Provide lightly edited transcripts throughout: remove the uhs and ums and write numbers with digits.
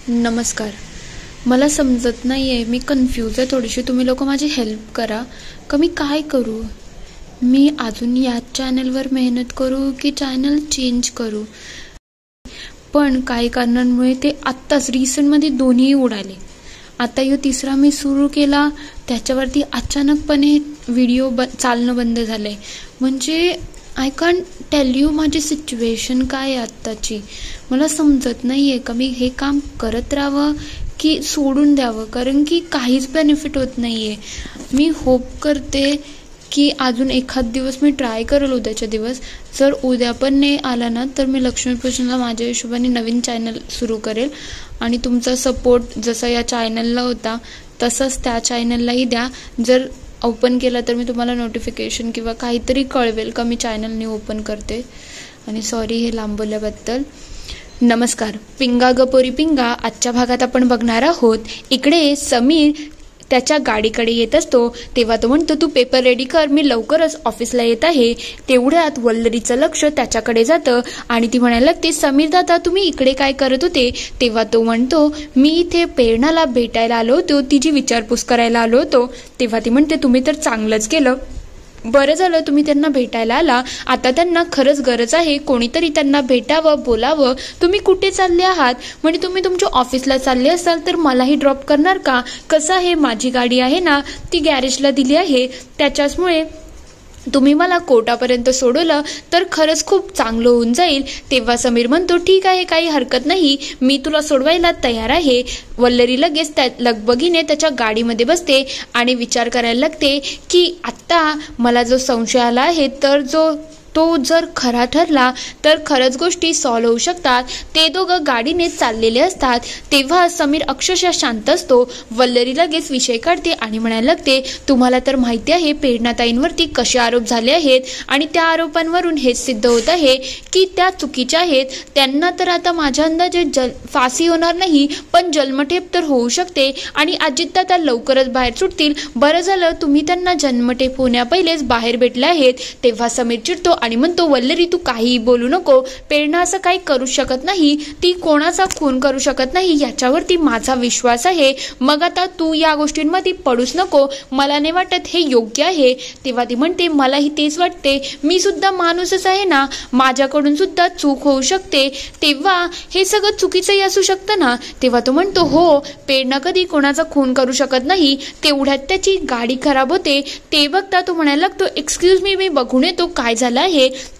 नमस्कार. मला समजत नाही आहे, मी कन्फ्यूज आहे थोडीशी. तुम्ही लोक माझी हेल्प करा का मी काय करू. मी अजून याच चॅनलवर मेहनत करू की चॅनल चेंज करू. पण काही कारणांमुळे ते आत्ताच रिसेंटमध्ये दोन्ही उडाले. आता यो तिसरा मी सुरू केला, त्याच्यावरती अचानकपणे व्हिडिओ चालणं बंद झालंय. म्हणजे आय कॅन्ट टेल यू माझी सिच्युएशन काय आहे आत्ताची. मला समजत नाही आहे का मी हे काम करत राहावं की सोडून द्यावं, कारण की काहीच बेनिफिट होत नाही आहे. मी होप करते की अजून एखाद दिवस मी ट्राय करेल, उद्याच्या दिवस. जर उद्या पण नाही आला ना तर मी लक्ष्मीपूजनला माझ्या हिशोबाने नवीन चॅनल सुरू करेल. आणि तुमचा सपोर्ट जसा या चॅनलला होता तसंच त्या चॅनललाही द्या. जर ओपन केला तर मी तुम्हाला नोटिफिकेशन किंवा काहीतरी कळवेल का मी चॅनल न्यू ओपन करते. आणि सॉरी हे लांबवल्याबद्दल. नमस्कार. पिंगा गपोरी पिंगा आजच्या भागात आपण बघणार आहोत. इकडे समीर त्याच्या गाडीकडे येत असतो तेव्हा तो म्हणतो, तू पेपर रेडी कर, मी लवकरच ऑफिसला येत आहे. तेवढ्यात वल्लरीचं लक्ष त्याच्याकडे जातं आणि ती म्हणायला लागते, समीर दादा तुम्ही इकडे काय करत होते. तेव्हा तो म्हणतो, मी इथे प्रेरणाला भेटायला आलो होतो, तिची विचारपूस करायला आलो होतो. तेव्हा ती म्हणते, तुम्ही तर चांगलंच केलं, बरं झालं तुम्ही त्यांना भेटायला आला. आता त्यांना खरंच गरज आहे, कोणीतरी त्यांना भेटावं, बोलावं. तुम्ही कुठे चालले आहात. म्हणजे तुम्ही तुमच्या ऑफिसला चालले असाल तर मलाही ड्रॉप करणार का. कसं आहे, माझी गाडी आहे ना ती गॅरेजला दिली आहे, त्याच्याचमुळे तुम्ही मला कोर्टापर्यंत सोडवलं तर खरंच खूप चांगलं होऊन जाईल. तेव्हा समीर म्हणतो, ठीक आहे, काही हरकत नाही, मी तुला सोडवायला तयार आहे. वल्लरी लगेच त्या लगबगीने त्याच्या गाडीमध्ये बसते आणि विचार करायला लागते की आत्ता मला जो संशय आला आहे तर तो जर खरा ठरला तर खरंच गोष्टी सॉल्व्ह होऊ शकतात. ते दोघं गाडीने चाललेले असतात तेव्हा समीर अक्षरशः शांत असतो. वल्लरी लगेच विषय काढते आणि म्हणायला लागते, तुम्हाला तर माहिती आहे प्रेरणाताईंवरती कसे आरोप झाले आहेत आणि त्या आरोपांवरून हेच सिद्ध होत आहे की त्या चुकीच्या आहेत. त्यांना तर आता माझ्या अंदाजे फाशी होणार नाही पण जन्मठेप तर होऊ शकते आणि अजितदादा लवकरच बाहेर सुटतील. बरं झालं तुम्ही त्यांना जन्मठेप होण्यापहिलेच बाहेर भेटले आहेत. तेव्हा समीर चिडतो आणि म्हणतो, वल्लरी तू काहीही बोलू नको, प्रेरणा असं काही करू शकत नाही, ती कोणाचा खून करू शकत नाही, याच्यावरती माझा विश्वास आहे. मग आता तू या गोष्टींमध्ये पडूच नको, मला नाही वाटत हे योग्य आहे. तेव्हा ती म्हणते, मलाही तेच वाटते, मी सुद्धा माणूसच आहे ना, माझ्याकडून सुद्धा चूक होऊ शकते. तेव्हा हे सगळं चुकीचंही असू शकतं ना. तेव्हा तो म्हणतो, हो प्रेरणा कधी कोणाचा खून करू शकत नाही. तेवढ्यात त्याची गाडी खराब होते. ते बघता तो म्हणायला लागतो, एक्सक्यूज मी बघून येतो काय झालं आहे.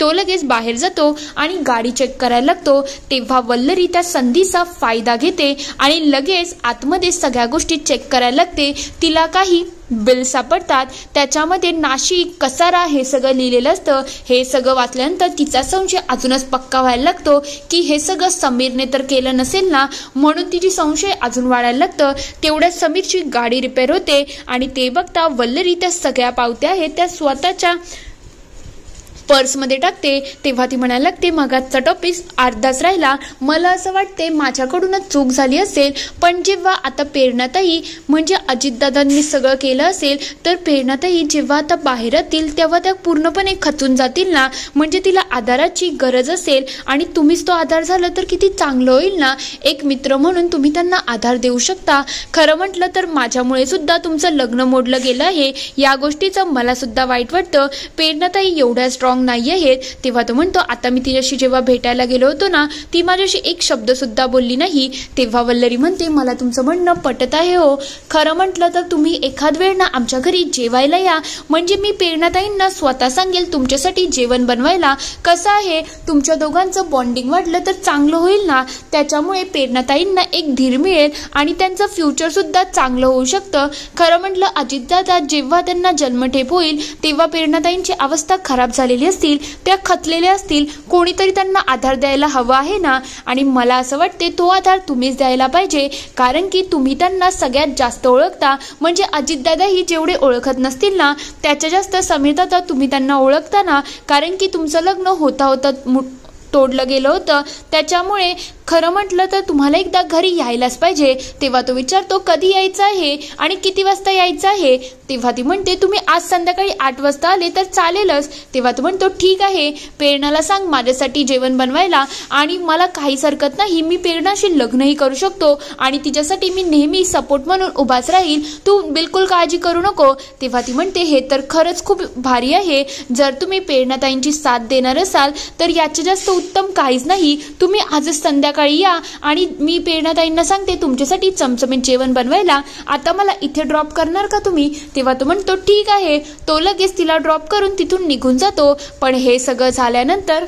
तो लगेच बाहेर जातो आणि गाडी चेक करायला लागतो. तेव्हा वल्लरी त्या संधीचा फायदा घेते आणि लगेच आतमध्ये सगळ्या गोष्टी चेक करायला लागते. तिला काही बिल सापडतात, त्याच्यामध्ये नाशिक, कसारा हे सगळं लिहिलेलं असतं. हे सगळं वाचल्यानंतर तिचा संशय अजूनच पक्का व्हायला लागतो की हे सगळं समीरने तर केलं नसेल ना, म्हणून तिची संशय अजून वाढायला लागतं. तेवढ्यात समीरची गाडी रिपेअर होते आणि ते बघता वल्लरी त्या सगळ्या पावत्या आहेत त्या स्वतःच्या पर्समध्ये टाकते. तेव्हा ती म्हणायला लागते, मागाचा टॉपिक अर्धाच राहिला, मला असं वाटते माझ्याकडूनच चूक झाली असेल. पण जेव्हा आता प्रेरणाताई म्हणजे अजितदादांनी सगळं केलं असेल तर प्रेरणाताई जेव्हा आता बाहेर येतील तेव्हा त्या पूर्णपणे खचून जातील ना. म्हणजे तिला आधाराची गरज असेल आणि तुम्हीच तो आधार झाला तर किती चांगलं होईल ना. एक मित्र म्हणून तुम्ही त्यांना आधार देऊ शकता. खरं म्हटलं तर माझ्यामुळे सुद्धा तुमचं लग्न मोडलं गेलं आहे, या गोष्टीचं मला सुद्धा वाईट वाटतं. प्रेरणाताई एवढ्या स्ट्रॉंग नाही आहेत. तेव्हा तो म्हणतो, आता मी तिच्याशी जेव्हा भेटायला गेलो होतो ना ती माझ्याशी एक शब्द सुद्धा बोलली नाही. तेव्हा वल्लरी म्हणते, मला तुमचं म्हणणं पटत आहे हो. खरं म्हटलं तर तुम्ही एखाद वेळ ना आमच्या घरी जेवायला या, म्हणजे मी प्रेरणाताईंना स्वतः सांगेल तुमच्यासाठी जेवण बनवायला. कसं आहे, तुमच्या दोघांचं बॉन्डिंग वाढलं तर चांगलं होईल ना. त्याच्यामुळे प्रेरणाताईंना एक धीर मिळेल आणि त्यांचं फ्युचर सुद्धा चांगलं होऊ शकतं. खरं म्हटलं अजितदादा जेव्हा त्यांना जन्मठेप होईल तेव्हा प्रेरणाताईंची अवस्था खराब झालेली असतील, त्या खचलेल्या असतील, कोणीतरी त्यांना आधार द्यायला हवा आहे ना. आणि मला असं वाटते तो आधार तुम्हीच द्यायला पाहिजे, कारण की तुम्ही त्यांना सगळ्यात जास्त ओळखता. म्हणजे अजितदादाही जेवढे ओळखत नसतील ना त्याच्या जास्त समीरदादा तुम्ही त्यांना ओळखता ना, कारण की तुमचं लग्न होता तोडलं गेलं होतं. त्याच्यामुळे खरं म्हटलं तर तुम्हाला एकदा घरी यायलाच पाहिजे. तेव्हा तो विचारतो कधी यायचं आहे आणि किती वाजता यायचं आहे. तेव्हा ती म्हणते तुम्ही आज संध्याकाळी 8 वाजता आले तर चालेलच. तेव्हा तो म्हणतो ठीक आहे, प्रेरणाला सांग माझ्यासाठी जेवण बनवायला आणि मला काहीच हरकत नाही, मी प्रेरणाशी लग्नही करू शकतो आणि तिच्यासाठी मी नेहमी सपोर्ट म्हणून उभाच राहील, तू बिलकुल काळजी करू नको. तेव्हा ती म्हणते हे तर खरंच खूप भारी आहे. जर तुम्ही प्रेरणाताईंची साथ देणार असाल तर याच्या जास्त उत्तम काहीच नाही. तुम्ही आजच संध्याकाळी या आणि मी प्रेरणाताईंना सांगते तुमच्यासाठी चमचमीत जेवण बनवायला. आता मला इथे ड्रॉप करणार का तुम्ही? तेव्हा तो म्हणतो ठीक आहे. तो लगेच तिला ड्रॉप करून तिथून निघून जातो. पण हे सगळं झाल्यानंतर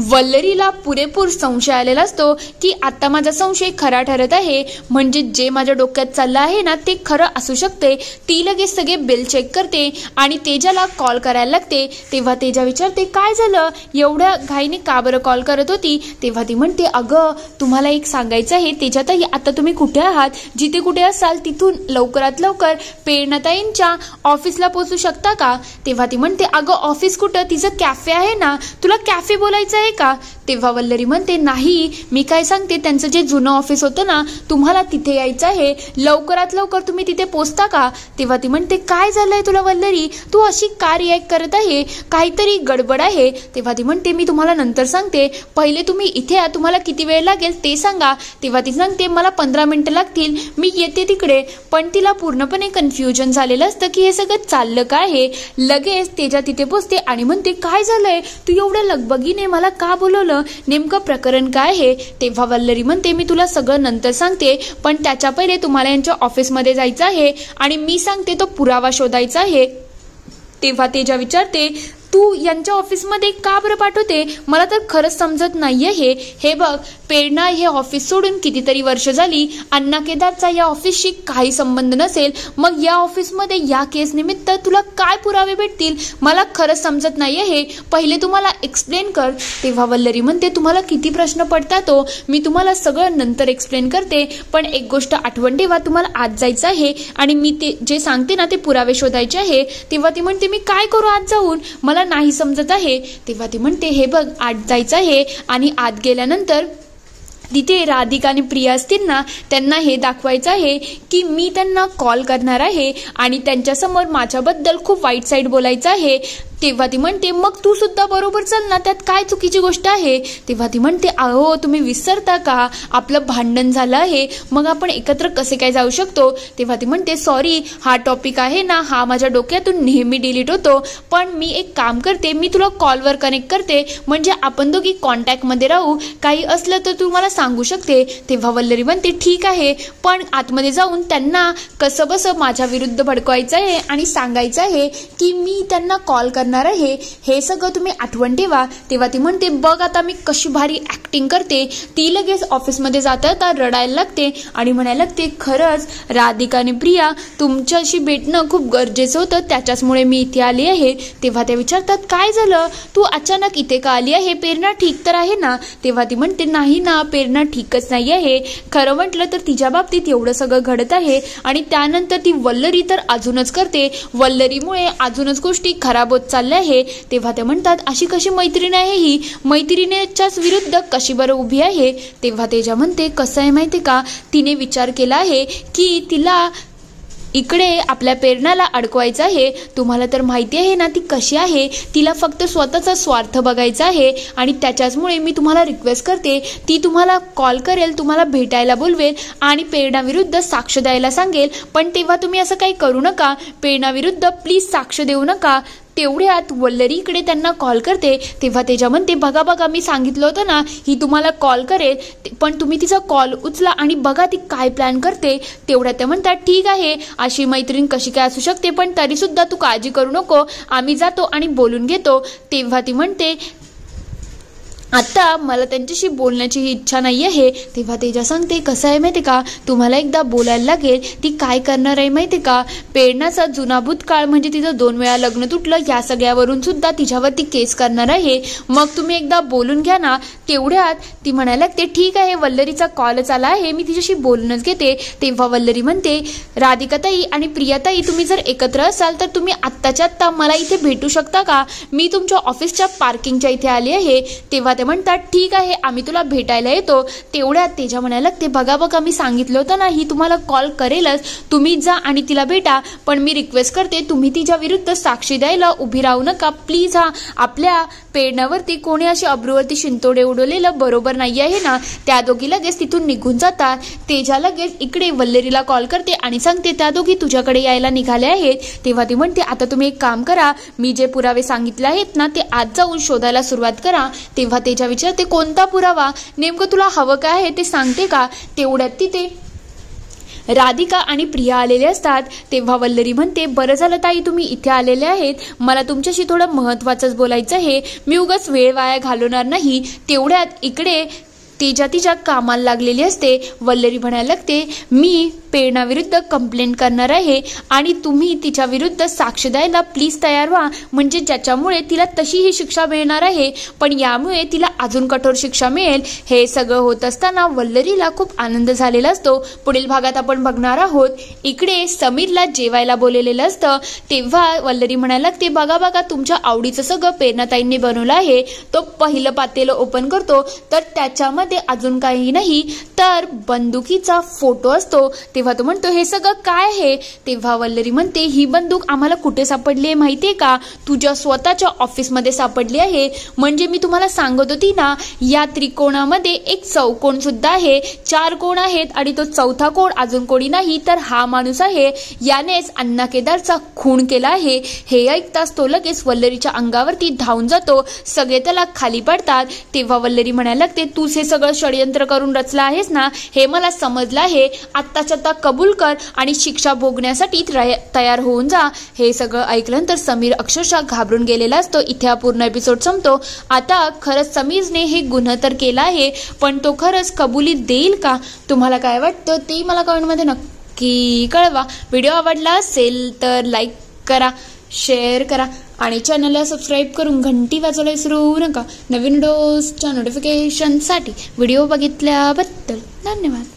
वल्लरीला पुरेपूर संशय आलेला असतो की आता माझा संशय खरा ठरत आहे, म्हणजे जे माझ्या डोक्यात चाललं आहे ना ते खरं असू शकते. ती लगेच सगळे बिल चेक करते आणि तेजाला कॉल करायला लागते. तेव्हा तेजा विचारते काय झालं, एवढ्या घाईने का बरं कॉल करत होती? तेव्हा ती म्हणते अगं तुम्हाला एक सांगायचं आहे तेजाताई, आता तुम्ही कुठे आहात? जिथे कुठे असाल तिथून लवकरात लवकर प्रेरणाताईंच्या ऑफिसला पोहोचू शकता का? तेव्हा ती म्हणते अगं ऑफिस कुठं, तिचं कॅफे आहे ना, तुला कॅफे बोलायचं आहे का? तेव्हा वल्लरी म्हणते नाही, मी काय सांगते त्यांचं जे जुनं ऑफिस होतं ना तुम्हाला तिथे यायचं आहे, लवकरात लवकर तुम्ही तिथे पोचता का? तेव्हा ती म्हणते काय झालंय तुला वल्लरी, तू अशी का रिॲक्ट करत आहे, काहीतरी गडबड आहे. तेव्हा ती म्हणते मी तुम्हाला नंतर सांगते, पहिले तुम्ही इथे या, तुम्हाला किती वेळ लागेल ते सांगा. तेव्हा ती सांगते मला 15 मिनिटं लागतील, मी येते तिकडे. पण तिला पूर्णपणे कन्फ्युजन झालेलं असतं की हे सगळं चाललं काय आहे. लगेच तेजा तिथे पोचते आणि म्हणते काय झालंय, तू एवढ्या लगबगीने मला का बोलवलं, नेमकं प्रकरण काय आहे? तेव्हा वल्लरी म्हणते मी तुला सगळं नंतर सांगते, पण त्याच्या पहिले तुम्हाला यांच्या ऑफिसमध्ये जायचं आहे आणि मी सांगते तो पुरावा शोधायचा आहे. तेव्हा तेजा विचारते तू यांच्या ऑफिसमध्ये का बरं पाठवते, मला तर खरंच समजत नाहीये. हे बघ प्रेरणा हे ऑफिस सोडून कितीतरी वर्ष झाली, अण्णा केदारचा या ऑफिसशी काही संबंध नसेल, मग या ऑफिसमध्ये या केस निमित्त तुला काय पुरावे भेटतील, मला खरंच समजत नाहीये. पहिले तुम्हाला एक्सप्लेन कर. तेव्हा वल्लरी म्हणते तुम्हाला किती प्रश्न पडतात हो, मी तुम्हाला सगळं नंतर एक्सप्लेन करते, पण एक गोष्ट आठवण ठेवा, तुम्हाला आज जायचं आहे आणि मी ते जे सांगते ना ते पुरावे शोधायचे आहे. तेव्हा ती म्हणते मी काय करू आज जाऊन, मला नाही समजत आहे. तेव्हा ती म्हणते हे बघ आत जायचं आहे आणि आत गेल्यानंतर तिथे राधिका आणि प्रिया असतील ना त्यांना हे दाखवायचं आहे की मी त्यांना कॉल करणार आहे आणि त्यांच्यासमोर माझ्याबद्दल खूप वाईट साईड बोलायचं आहे. तेव्हा ती म्हणते मग तू सुद्धा बरोबर चल ना, त्यात काय चुकीची गोष्ट आहे? तेव्हा ती म्हणते अहो तुम्ही विसरता का, आपलं भांडण झालं आहे, मग आपण एकत्र कसे काय जाऊ शकतो? तेव्हा ती म्हणते सॉरी, हा टॉपिक आहे ना हा माझ्या डोक्यातून नेहमी डिलीट होतो, पण मी एक काम करते, मी तुला कॉलवर कनेक्ट करते, म्हणजे आपण दोघी कॉन्टॅक्टमध्ये राहू, काही असलं तर तू मला सांगू शकते. तेव्हा वल्लरी म्हणते ठीक आहे, पण आतमध्ये जाऊन त्यांना कसं बसं माझ्या विरुद्ध भडकवायचं आहे आणि सांगायचं आहे की मी त्यांना कॉल करणार आहे, हे सगळं तुम्ही आठवण ठेवा. तेव्हा ती म्हणते बघ आता मी कशी भारी ऍक्टिंग करते. ती लगेच ऑफिसमध्ये जाता रडायला लागते आणि म्हणायला लागते खरंच राधिका आणि प्रिया तुमच्याशी भेटणं खूप गरजेचं होतं, त्याच्याचमुळे मी इथे आली आहे. तेव्हा त्या विचारतात काय झालं, तू अचानक इथे का आली आहे, प्रेरणा ठीक तर आहे ना? तेव्हा ती म्हणते नाही ना, प्रेरणा ठीकच नाही आहे. खरं म्हटलं तर तिच्या बाबतीत एवढं सगळं घडत आहे आणि त्यानंतर ती वल्लरी तर अजूनच करते, वल्लरीमुळे अजूनच गोष्टी खराब होत चालल्या आहे. तेव्हा ते म्हणतात अशी कशी मैत्रीण आहे ही, मैत्रिणीच्याच विरुद्ध कशी बरं उभी आहे? तेव्हा तेजा म्हणते कसं आहे माहिती का, तिने विचार केला आहे की तिला इकडे आपल्या प्रेरणाला अडकवायचं आहे. तुम्हाला तर माहिती आहे ना ती कशी आहे, तिला फक्त स्वतःचा स्वार्थ बघायचा आहे आणि त्याच्याचमुळे मी तुम्हाला रिक्वेस्ट करते, ती तुम्हाला कॉल करेल, तुम्हाला भेटायला बोलवेल आणि प्रेरणाविरुद्ध साक्ष द्यायला सांगेल, पण तेव्हा तुम्ही असं काही करू नका, प्रेरणाविरुद्ध प्लीज साक्ष देऊ नका. तेवढ्यात वल्लरीकडे त्यांना कॉल करते. तेव्हा तेजा म्हणते बघा बघा मी सांगितलं होतं ना ही तुम्हाला कॉल करेल, पण तुम्ही तिचा कॉल उचला आणि बघा ती काय प्लॅन करते. तेवढ्यात ते म्हणतात ठीक आहे, अशी मैत्रीण कशी काय असू शकते, पण तरी सुद्धा तू काळजी करू नको, आम्ही जातो आणि बोलून घेतो. तेव्हा ती म्हणते आता मला त्यांच्याशी बोलण्याची इच्छा नाही आहे. तेव्हा तेजा सांगते कसं आहे माहिती का, तुम्हाला एकदा बोलायला लागेल, ती काय करणार आहे माहिती का, प्रेरणाचा जुना भूतकाळ म्हणजे तिचं 2 वेळा लग्न तुटलं या सगळ्यावरून सुद्धा तिच्यावरती केस करणार आहे, मग तुम्ही एकदा बोलून घ्या ना. तेवढ्यात ती म्हणायला लागते ठीक आहे, वल्लरीचा कॉलच आला आहे, मी तिच्याशी बोलूनच घेते. तेव्हा वल्लरी म्हणते राधिकाताई आणि प्रियाताई तुम्ही जर एकत्र असाल तर तुम्ही आत्ताच्या आत्ता मला इथे भेटू शकता का, मी तुमच्या ऑफिसच्या पार्किंगच्या इथे आली आहे. तेव्हा ते म्हणतात ठीक आहे आम्ही तुला भेटायला येतो. तेवढ्यात तेजा म्हणायला लागते बघा मी सांगितलं होतं ना ही तुम्हाला कॉल करेलच, तुम्ही जा आणि तिला भेटा, पण मी रिक्वेस्ट करते तुम्ही तिच्या विरुद्ध साक्षी द्यायला उभी राहू नका प्लीज. हा आपल्या पेरण्यावरती कोणी अशी अब्रूवरती शिंतोडे उडवलेलं बरोबर नाही आहे ना. त्या दोघी लगेच तिथून निघून जातात. तेजा लगेच इकडे वल्लरीला कॉल करते आणि सांगते त्या दोघी तुझ्याकडे यायला निघाले आहेत. तेव्हा ती म्हणते आता तुम्ही एक काम करा, मी जे पुरावे सांगितले आहेत ना ते आज जाऊन शोधायला सुरुवात करा. तेव्हा तेजा विचारते कोणता पुरावा, नेमकं तुला हवं काय आहे ते सांगते का. तेवढ्यात तिथे राधिका आणि प्रिया आलेले असतात. तेव्हा वल्लरी म्हणते बरं झालं ताई तुम्ही इथे आलेले आहेत, मला तुमच्याशी थोडं महत्त्वाचंच बोलायचं आहे, मी उगाच वेळ वाया घालवणार नाही. तेवढ्यात इकडे तेजा तिच्या कामाला लागलेली असते. वल्लरी म्हणायला लागते मी प्रेरणाविरुद्ध कंप्लेंट करणार आहे आणि तुम्ही तिच्या विरुद्ध साक्ष द्यायला प्लीज तयार व्हा, म्हणजे ज्याच्यामुळे तिला तशी ही शिक्षा मिळणार आहे पण यामुळे तिला अजून कठोर शिक्षा मिळेल. हे सगळं होत असताना वल्लरीला खूप आनंद झालेला असतो. पुढील भागात आपण बघणार आहोत इकडे समीरला जेवायला बोललेलं असतं. तेव्हा वल्लरी म्हणायला लागते बघा तुमच्या आवडीचं सगळं प्रेरणाताईंनी बनवलं आहे. तो पहिलं पातेलं ओपन करतो तर त्याच्यामध्ये अजून काही नाही तर बंदुकीचा फोटो असतो. तेव्हा तो म्हणतो हे सगळं काय आहे. तेव्हा वल्लरी म्हणते ही बंदूक आम्हाला कुठे सापडली आहे माहितीये का, तुझ्या स्वतःच्या ऑफिसमध्ये सापडली आहे. म्हणजे मी तुम्हाला सांगत होती ना या त्रिकोणामध्ये एक चौकोन सुद्धा आहे, 4 कोण आहेत आणि तो चौथा कोण अजून कोणी नाही तर हा माणूस आहे, यानेच अण्णा केदारचा खून केला आहे. हे ऐकताच तो लगेच वल्लरीच्या अंगावरती धावून जातो. सगळे त्याला खाली पडतात. तेव्हा वल्लरी म्हणायला लागते तूच हे सगळं षडयंत्र करून रचलं आहेस ना, हे मला समजलं आहे, आत्ताच्या आता कबूल कर आणि शिक्षा भोगण्यासाठी तयार होऊन जा. हे सगळं ऐकल्यानंतर समीर अक्षरशः घाबरून गेलेला असतो. इथे हा पूर्ण एपिसोड संपतो. आता खरंच समीरने हे गुन्हा तर केला आहे पण तो खरंच कबुली देईल का, तुम्हाला काय वाटतं ते मला कमेंटमध्ये नक्की कळवा. व्हिडिओ आवडला असेल तर लाईक करा, शेअर करा आणि चॅनलला सबस्क्राईब करून घंटी वाजवायला विसरू नका नवीन व्हिडिओजच्या नोटिफिकेशनसाठी. व्हिडिओ बघितल्याबद्दल धन्यवाद.